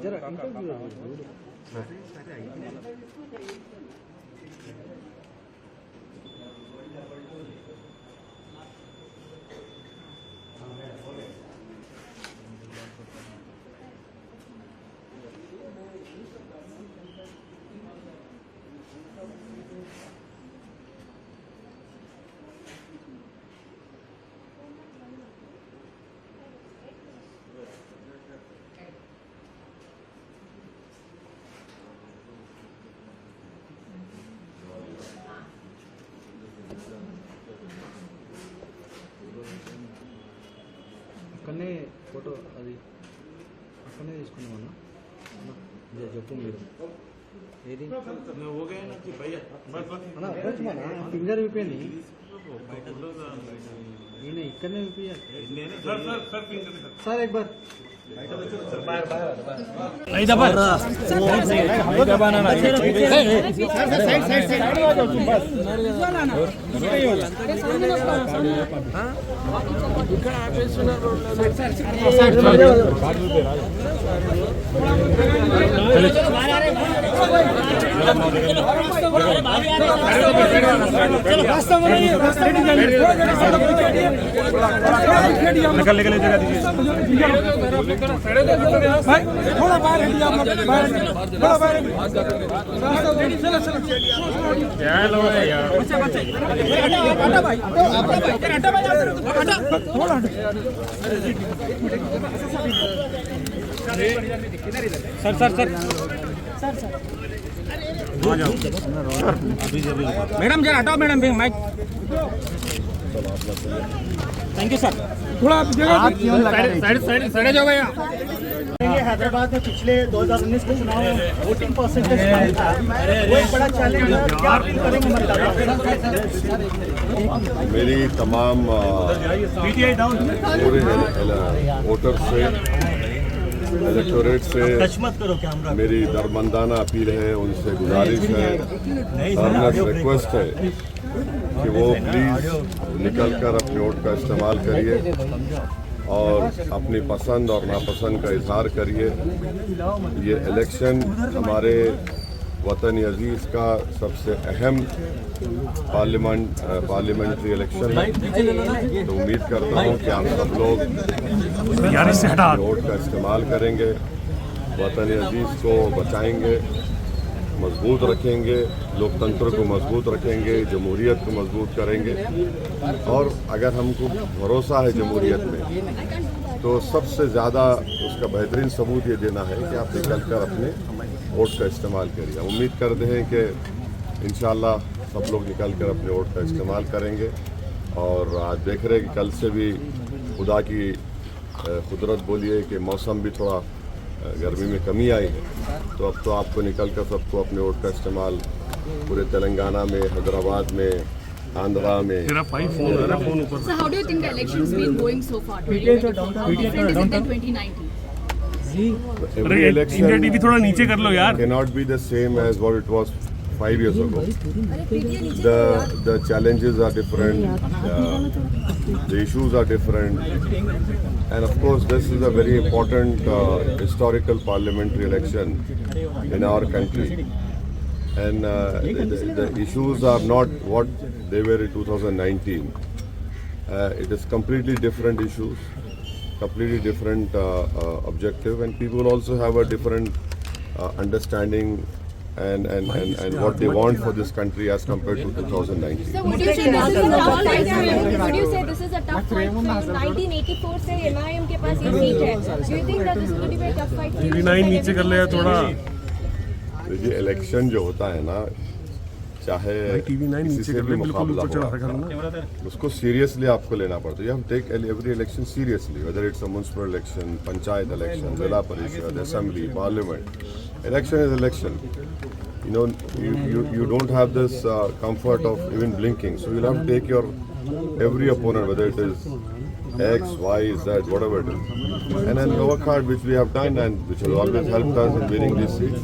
जरा इंटरव्यू అక్కడనే ఫోటో అది అక్కడనే తీసుకున్నామన్నా చెప్పు మీరు ఏది ఫింగర్ విప్పండి ఈయన ఇక్కడనే విప్పియాలి సార్ एक बार निकल निकल जगह दीजिए भाई थोड़ा बाहर हटिए आप लोग बाहर थोड़ा बाहर चलो चलो क्या लो यार बच्चे बच्चे हटा भाई हटा भाई हटा थोड़ा sir sir sir sir sir madam जरा हटाओ madam mike thank you sir थोड़ा साइड जाओ भैया। हैदराबाद में पिछले 2019 के चुनाव में वोटिंग परसेंटेज कम था, वो एक बड़ा चैलेंज है। क्या अपील करेंगे मतदाता? मेरी तमाम पूरे वोटर से इलेक्टोरेट से मेरी दरमंदाना अपील है, उनसे गुजारिश है, रिक्वेस्ट है कि वो प्लीज़ निकल कर अपने वोट का इस्तेमाल करिए और अपनी पसंद और नापसंद का इजहार करिए। ये इलेक्शन हमारे वतन अजीज़ का सबसे अहम पार्लियामेंट्री इलेक्शन है, तो उम्मीद करता हूँ कि आप सब लोग वोट का इस्तेमाल करेंगे, वतन अजीज़ को बचाएंगे, मजबूत रखेंगे, लोकतंत्र को मजबूत रखेंगे, जमहूरियत को मजबूत करेंगे। और अगर हमको भरोसा है जमहूरियत में, तो सबसे ज़्यादा उसका बेहतरीन सबूत ये देना है कि आप निकल कर अपने वोट का इस्तेमाल करिए। उम्मीद करते हैं कि इंशाअल्लाह सब लोग निकल कर अपने वोट का इस्तेमाल करेंगे। और आज देख रहे हैं कि कल से भी खुदा की कुदरत बोलिए कि मौसम भी थोड़ा गर्मी में कमी आई है, तो अब तो आपको निकल कर सबको अपने वोट का इस्तेमाल पूरे तेलंगाना में, हैदराबाद में, आंध्रा में। So how do you think the elections been going so far? Different is it than 2019? Every election थोड़ा नीचे कर लो यार। cannot be the same as what it was 5 years ago. The challenges are different, the issues are different, and of course this is a very important historical parliamentary election in our country. And the issues are not what they were in 2019. It is completely different issues, completely different objective, and people also have a different understanding and what they want for this country as compared to 2019. So would you say this is a tough fight? Would you say this is a tough fight from 1984 से MIM के पास ये seat है? Do you think that this will be a tough fight? TV9 नीचे कर ले थोड़ा। देखिए election जो होता है ना, चाहे किसी से भी मुकाबला हो, उसको सीरियसली आपको लेना पड़ता है। हम take every election seriously, whether it's a municipal election, panchayat election, zila parishad, assembly, parliament. Election is election. You know, you don't have this comfort of even blinking. So you'll have to take your every opponent, whether it is X, Y, Z, whatever it is, and then work hard, which we have done and which has always helped us in winning this seat.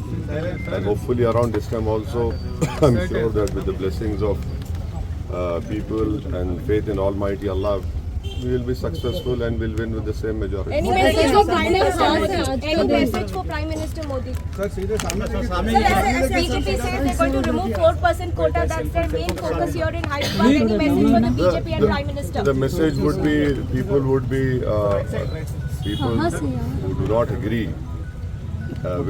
And hopefully around this time also, I'm sure that with the blessings of people and faith in Almighty Allah, we will be successful and will win with the same majority. Any message for Prime Minister? Any message for Prime Minister? Modi? Sir सीधे सामने Sir, as BJP says they're going to remove 4% quota. That's their main focus here in Hyderabad. Any message for the BJP and Prime Minister? The message would be people who do not agree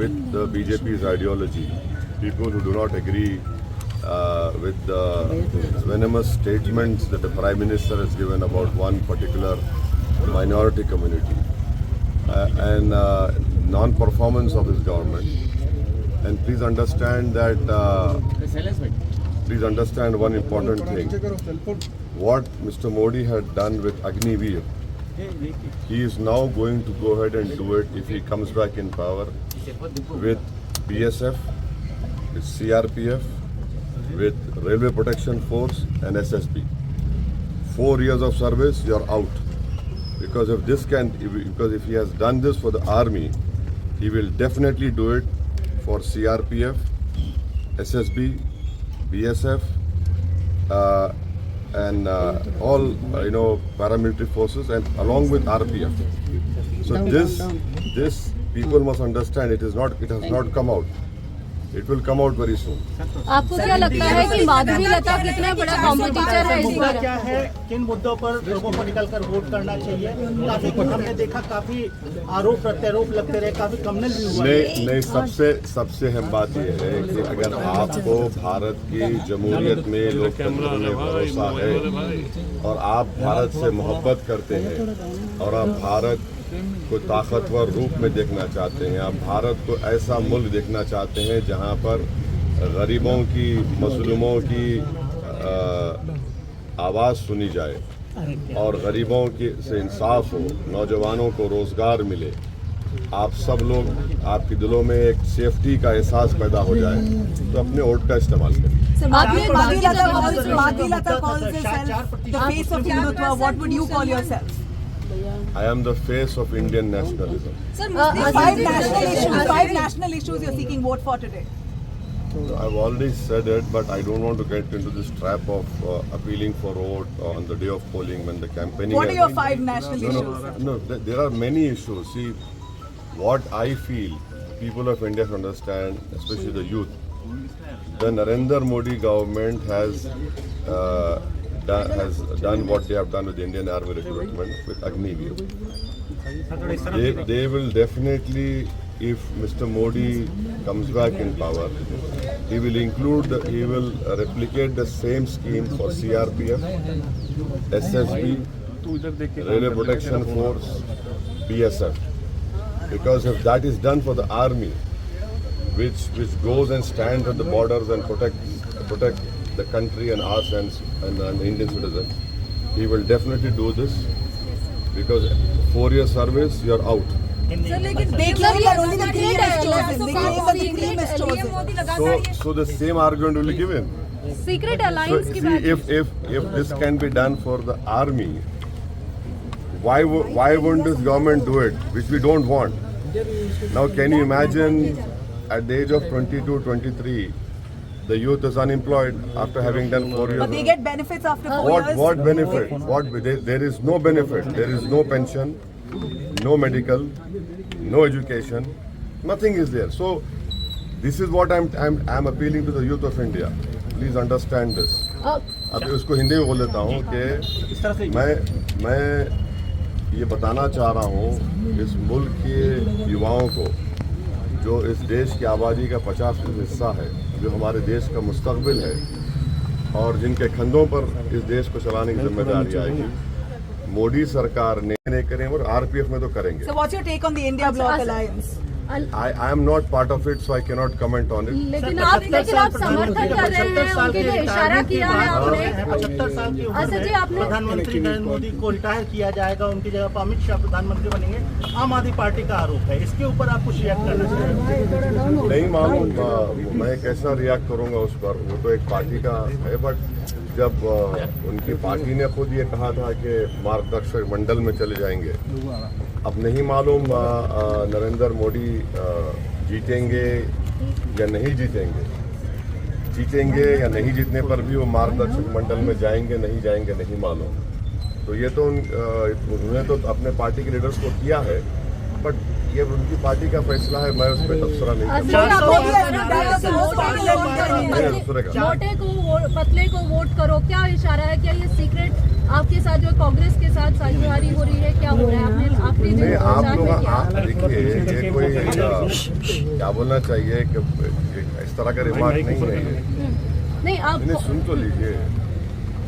with the BJP's ideology, people who do not agree with the venomous statements that the Prime Minister has given about one particular minority community and non-performance of his government. And please understand one important thing. What Mr. Modi had done with Agniveer, he is now going to go ahead and do it if he comes back in power with BSF, with CRPF, with Railway Protection Force and SSB. 4 years of service, you're out. Because if he has done this for the army, he will definitely do it for CRPF, SSB, BSF, and all paramilitary forces, and along with RPF. So this people must understand it has not come out. It will come out very soon. आपको क्या लगता है कि माधुरी लता कितना बड़ा competitor है इस मुद्दा बार? क्या है, किन मुद्दों पर लोगों को निकलकर वोट करना चाहिए? काफी हमने देखा, काफी आरोप प्रत्यारोप लगते रहे, काफी कमनल भी हुआ। नहीं, सबसे अहम बात यह है कि अगर आपको भारत की जमहूरियत में लोकतंत्र में भरोसा है और आप भारत से मोहब्बत करते हैं और आप भारत को ताकतवर रूप में देखना चाहते हैं, आप भारत को ऐसा मुल्क देखना चाहते हैं जहां पर गरीबों की, मजलूमों की आवाज़ सुनी जाए और गरीबों की से इंसाफ हो, नौजवानों को रोज़गार मिले, आप सब लोग, आपके दिलों में एक सेफ्टी का एहसास पैदा हो जाए, तो अपने वोट का इस्तेमाल करिए। Madhuri Lata calls herself the face of Hindutva. What would you call yourself? I am the face of Indian nationalism. Sir, five national issues you're seeking vote for today. I've already said it, but I don't want to get into this trap of appealing for vote on the day of polling when the campaigning. What are your 5 national issues? No, there are many issues. See, what I feel people of India should understand, especially the youth, the Narendra Modi government has done what they have done with the Indian Army recruitment with Agniveer. They will definitely, if Mr. Modi comes back in power, he will replicate the same scheme for CRPF, SSB, Railway Protection Force, BSF. Because if that is done for the army, which goes and stands at the borders and protect the country and us and Indian citizens, he will definitely do this, because 4 years service, you are out. They claim that only the cream is chosen. They claim that the cream is chosen. So the same argument will be given. Secret So, alliance की बात see, if this can be done for the army, why wouldn't this government do it, which we don't want? Now, can you imagine at the age of 22, 23, the youth is unemployed after having done 4 years? But they get benefits after 4 years. What benefit? There is no benefit. There is no pension, no medical, no education. Nothing is there. So this is what I'm appealing to the youth of India. Please understand this. अब उसको हिंदी में बोल देता हूँ कि मैं ये बताना चाह रहा हूँ इस मुल्क के युवाओं को, जो इस देश की आबादी का 50% हिस्सा है, जो हमारे देश का मुस्तकबिल है और जिनके कंधों पर इस देश को चलाने की जिम्मेदारी आएगी, मोदी सरकार ने नहीं करें और आरपीएफ में तो करेंगे। So what's your take on the India Bloc alliance? I am not part of it, so I cannot comment on it. लेकिन आप समर्थन कर रहे हैं, उनके जो इशारा किया है आपने। 75 साल की उम्र अच्छा जी, में आपने प्रधानमंत्री नरेंद्र मोदी को रिटायर किया जाएगा, उनकी जगह पर अमित शाह प्रधानमंत्री बनेंगे, आम आदमी पार्टी का आरोप है। इसके ऊपर आप कुछ रिएक्ट करना चाहिए? नहीं मालूम मैं कैसा रिएक्ट करूंगा उस पर, वो तो एक पार्टी का है। बट जब उनकी पार्टी ने खुद ये कहा था कि मार्गदर्शक मंडल में चले जाएंगे, अब नहीं मालूम नरेंद्र मोदी जीतेंगे या नहीं जीतेंगे। जीतेंगे या नहीं जीतने पर भी वो मार्गदर्शक मंडल में जाएंगे नहीं मालूम। तो ये तो उन्होंने तो अपने पार्टी के लीडर्स को किया है, बट ये उनकी पार्टी का फैसला है, मैं उस पर तबसरा नहीं करूँगा। मोटे को पतले को वोट करो, क्या इशारा है? क्या ये सीक्रेट आपके साथ जो कांग्रेस के साथ साझेदारी हो रही है, क्या हो रहा है? आपने आखिरी दिन आप लोग आप देखिए, ये कोई क्या बोलना चाहिए कि इस तरह का रिमार्क नहीं है। नहीं आप नहीं, सुन तो लीजिए,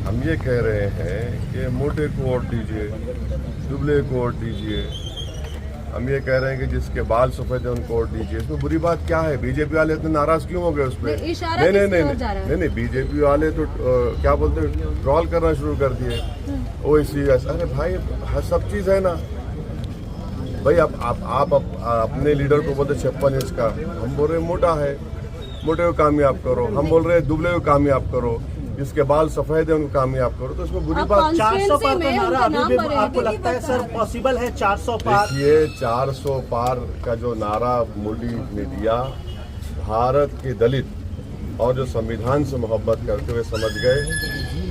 हम ये कह रहे हैं कि मोटे को वोट दीजिए, दुबले को वोट दीजिए। हम ये कह रहे हैं कि जिसके बाल सफेद है उनको वोट दीजिए। इसमें बुरी बात क्या है? बीजेपी वाले इतने नाराज क्यों हो गए उस पर? नहीं, बीजेपी वाले तो क्या बोलते हैं, ट्रॉल करना शुरू कर दिए। ओवैसी, अरे भाई सब चीज है ना भाई। आप अपने लीडर को बोलते 56 इंच का, हम बोल रहे मोटा है, मोटे को कामयाब करो। हम बोल रहे हैं दुबले को कामयाब करो, जिसके बाल सफेद है उनको कामयाब करो। तो इसमें बुरी बात 400 पार का नारा अभी भी आपको लगता है सर पॉसिबल है? 400 पार, देखिए 400 पार का जो नारा मोदी ने दिया, भारत के दलित और जो संविधान से मोहब्बत करते हुए समझ गए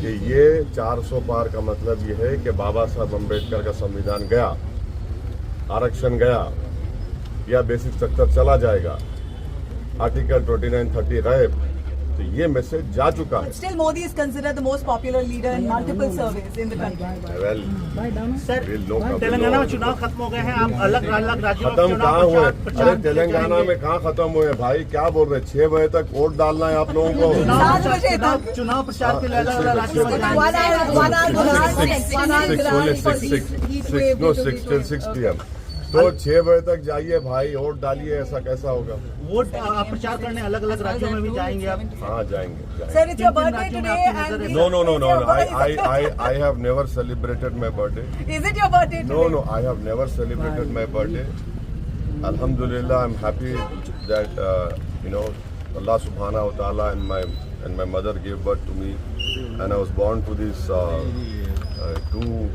कि ये 400 पार का मतलब ये है कि बाबा साहब अम्बेडकर का संविधान गया, आरक्षण गया या बेसिक स्ट्रक्चर चला जाएगा, आर्टिकल 29-30 गायब। तो ये मैसेज जा चुका है। Still Modi is considered the most popular leader in multiple surveys in the country. Well, sir Telangana में चुनाव खत्म हो गए हैं, आप अलग राज्यों में खत्म चुनाव कहाँ हुए? प्रचार अरे तेलंगाना में कहाँ खत्म हुए भाई? क्या बोल रहे? 6 बजे तक वोट डालना है आप लोगों को। चुनाव प्रचार के लिए अलग अलग राज्यों में One 6 PM। तो 6 बजे तक जाइए भाई, वोट डालिए। ऐसा कैसा होगा? वोट आप प्रचार करने अलग अलग राज्यों में भी जाएंगे आप? हाँ जाएंगे। Sir, it's your birthday today and No. I have never celebrated my birthday. Is it your birthday today? No. I have never celebrated my birthday. Alhamdulillah, I'm happy that Allah Subhanahu wa Taala and my mother gave birth to me, and I was born to these two.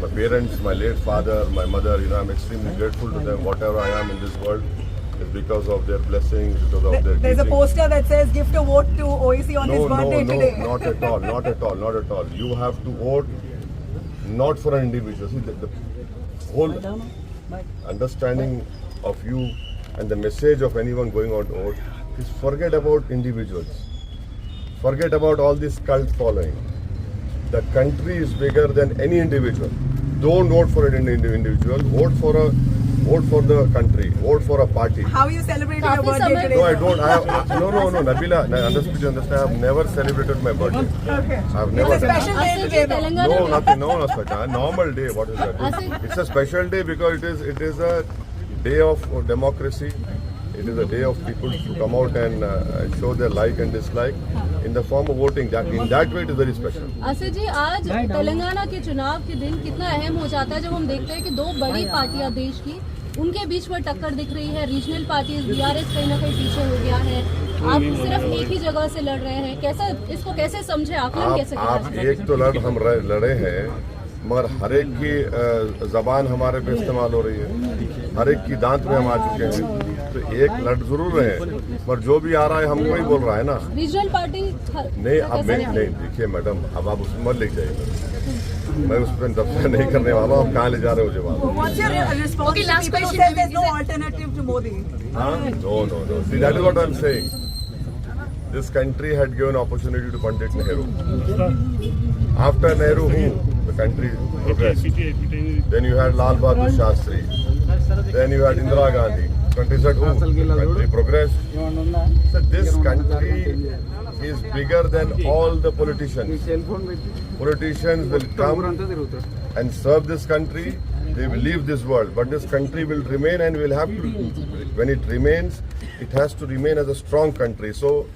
My parents, my late father, my mother, I'm extremely grateful to them. Whatever I am in this world is because of their blessings, because of their There's a teaching. poster that says gift a vote to OIC on his birthday today. Not at all. You have to vote not for an individual. See, the whole understanding of you and the message of anyone going out to vote is forget about individuals. Forget about all this cult following. The country is bigger than any individual. Don't vote for an individual. Vote for the country. Vote for a party. How are you celebrating your birthday today? No, I don't. No, Nabila. Understand. I have never celebrated my birthday. Okay. I have never. It's a special day today. No, nothing. No, such a normal day. What is that? It's a special day because it is a day of democracy. It is a day of people to come out and show their like and dislike in the form of voting. In that way, it is very special. Asad जी, आज तेलंगाना के चुनाव के दिन कितना अहम हो जाता है जब हम देखते हैं कि 2 बड़ी पार्टियां देश की, उनके बीच में टक्कर दिख रही है। रीजनल पार्टीज, बीआरएस कहीं ना कहीं पीछे हो गया है, आप सिर्फ एक ही जगह से लड़ रहे हैं। इसको कैसे समझे, आकलन कैसे करें? आप एक तो हम लड़े हैं, मगर हर एक की जबान हमारे पे इस्तेमाल हो रही है, हर एक की दांत में हम आ चुके हैं। तो एक लड़ जरूर रहे हैं, पर जो भी आ रहा है हमको ही बोल रहा है ना। रीजनल पार्टी नहीं, अब नहीं देखिए मैडम, अब आप उसमें मत ले जाइए। मैं उस पर दफ्तर नहीं करने वाला हूँ। आप कहाँ ले जा रहे हो मुझे? What's your response to people who say there's no alternative to Modi? No. See, that is what I'm saying. This country had given opportunity to Pandit Nehru. After Nehru, the country progressed. Then you had Lal Bahadur Shastri. Then you had Indira Gandhi. Country said, country progressed. So this country is bigger than all the politicians. Politicians will come and serve this country. They will leave this world, but this country will remain, and will have to. When it remains, it has to remain as a strong country. So,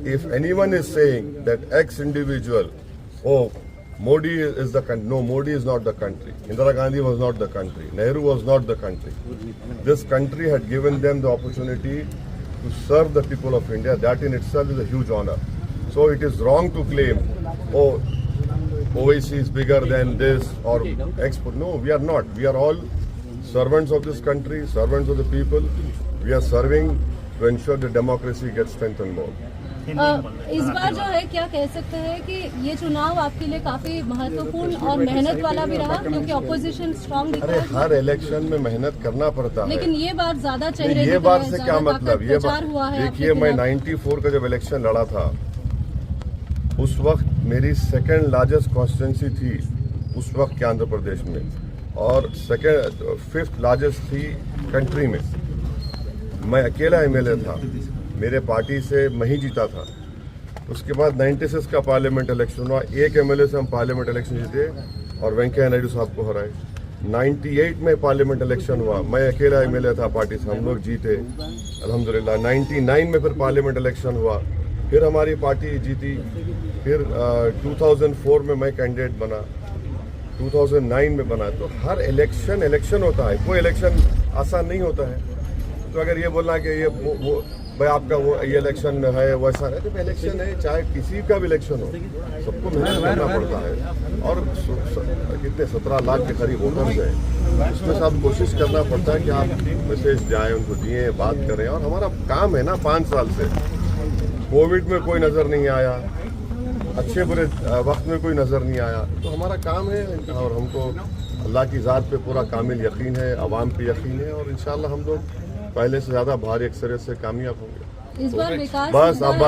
if anyone is saying that X individual, Modi is the country. No, Modi is not the country. Indira Gandhi was not the country. Nehru was not the country. This country had given them the opportunity to serve the people of India. That in itself is a huge honor. So it is wrong to claim, OIC is bigger than this or export. No, we are not. We are all servants of this country, servants of the people. We are serving to ensure the democracy gets strengthened more. इस बार जो है क्या कह सकते हैं कि ये चुनाव आपके लिए काफी महत्वपूर्ण और मेहनत वाला भी रहा, क्योंकि ऑपोजिशन स्ट्रांग दिख अरे रहा है, हर इलेक्शन में मेहनत करना पड़ता है। लेकिन ये बार ज्यादा चेहरे ये दिख बार रहे हैं, से क्या ज्यादा मतलब, ताकत ये प्रचार हुआ है देखिए, आपके मैं खिलाफ। 94 का जब इलेक्शन लड़ा था, उस वक्त मेरी सेकंड लार्जेस्ट कॉन्स्टिट्यूंसी थी उस वक्त के आंध्र प्रदेश में, और फिफ्थ लार्जेस्ट थी कंट्री में। मैं अकेला एमएलए था, मेरे पार्टी से मैं ही जीता था। उसके बाद 96 का पार्लियामेंट इलेक्शन हुआ, एक एमएलए से हम पार्लियामेंट इलेक्शन जीते और वेंकैया नायडू साहब को हराए। 98 में पार्लियामेंट इलेक्शन हुआ, मैं अकेला एमएलए था पार्टी से, हम लोग जीते अल्हम्दुलिल्लाह। 99 में फिर पार्लियामेंट इलेक्शन हुआ, फिर हमारी पार्टी जीती। फिर 2004 में मैं कैंडिडेट बना, 2009 में बना। तो हर इलेक्शन होता है, कोई इलेक्शन आसान नहीं होता है। तो अगर ये बोलना कि ये वो भाई आपका वो ये इलेक्शन है वैसा है, तो इलेक्शन है, चाहे किसी का भी इलेक्शन हो, सबको मेहनत करना पड़ता है। और कितने 17 लाख के करीब वोटर्स हैं, उसमें सब कोशिश करना पड़ता है कि आप मैसेज जाए, उनको दिए, बात करें। और हमारा काम है ना, 5 साल से कोविड में कोई नज़र नहीं आया, अच्छे बुरे वक्त में कोई नज़र नहीं आया, तो हमारा काम है। और हमको अल्लाह की ज़ात पे पूरा कामिल यकीन है, अवाम पे यकीन है, और इंशाल्लाह हम लोग पहले से ज़्यादा भारी अक्सरियत से कामयाब होंगे। इस बार विकास बस अब